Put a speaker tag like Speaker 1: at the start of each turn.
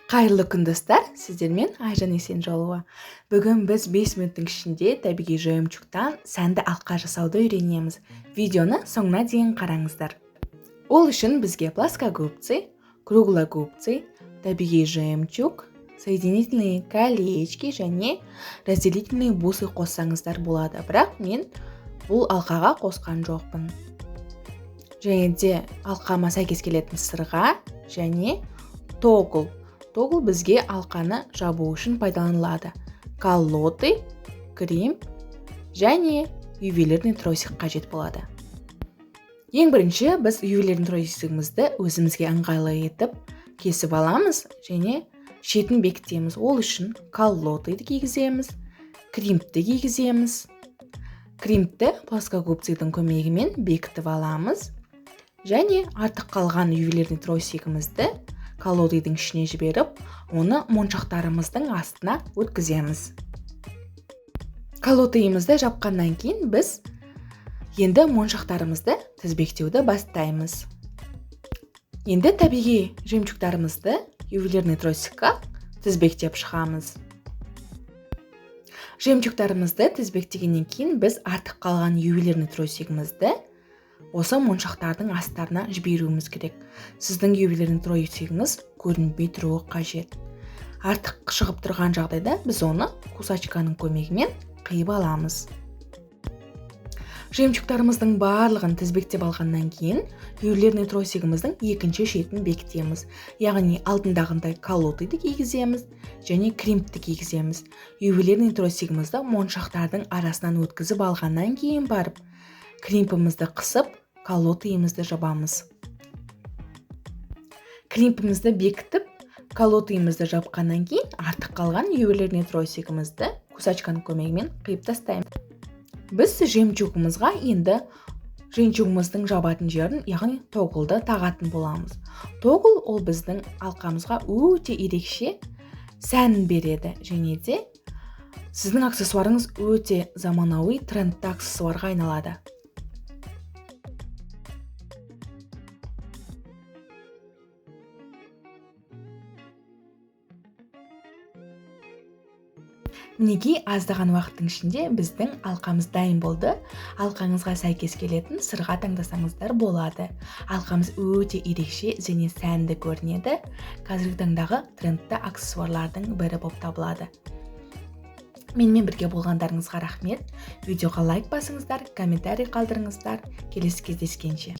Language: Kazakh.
Speaker 1: Қайырлы күн достар, сіздермен Айжан Есенжолова. Бүгін біз 5 минуттың ішінде табиғи жемчугтан сәнді алқа жасауды үйренеміз. Видеоны соңына дейін қараңыздар. Ол үшін бізге плоскогубцы, круглогубцы, табиғи жемчуг, соединительные колечки және разделительные бусы қоссаңыздар болады. Бірақ мен бұл алқаға қосқан жоқпын. Және де алқама сәйкес келетін сырға және тогл. Тогл бізге алқаны жабу үшін пайдаланылады. Колоты, кримп және ювелирный тросик қажет болады. Ең бірінші біз ювелирный тросигімізді өзімізге ыңғайлы етіп кесіп аламыз және шетін бекітеміз. Ол үшін колотыды кигіземіз, кримпті кигіземіз. Кримпті плоскогубцидың көмегімен бекітіп аламыз және артық қалған ювелирный тросигімізді колодыйдың ішіне жіберіп, оны моншақтарымыздың астына өткіземіз. Колотыйымызды жапқаннан кейін біз енді моншақтарымызды тізбектеуді бастаймыз. Енді табиғи жемчугтарымызды ювелирный тросикқа тізбектеп шығамыз. Жемчугтарымызды тізбектегеннен кейін біз артық қалған ювелирный тросигімізді осы моншақтардың астарына жіберуіміз керек. Сіздің ювелирный тросигіңіз көрінбей тұруы қажет. Артық шығып тұрған жағдайда біз оны кусачканың көмегімен қиып аламыз. Жемчугтарымыздың барлығын тізбектеп алғаннан кейін ювелирный тросигіміздің екінші шетін бекітеміз. Яғни алдындағындай колотыйды кигіземіз және кримпті кигіземіз. Ювелирный тросигімізді моншақтардың арасынан өткізіп алғаннан кейін барып кримпімізді қысып, колотыйымызды жабамыз. Кримпімізді бекітіп, колотыйымызды жапқаннан кейін артық қалған ювелирный тросигімізді кусачканың көмегімен қиып тастаймыз. Біз жемчугымызға енді жемчугымыздың жабатын жерін, яғни тоглды тағатын боламыз. Тогл ол біздің алқамызға өте ерекше сәнін береді және де сіздің аксессуарыңыз өте заманауи трендті аксессуарға айналады. Мінекей аздаған уақыттың ішінде біздің алқамыз дайын болды. Алқаңызға сәйкес келетін сырға таңдасаңыздар болады. Алқамыз өте ерекше және сәнді көрінеді. Қазіргі таңдағы трендті аксессуарлардың бірі болып табылады. Менімен бірге болғандарыңызға рахмет. Видеоға лайк басыңыздар, комментарий қалдырыңыздар. Келесі кездескенше.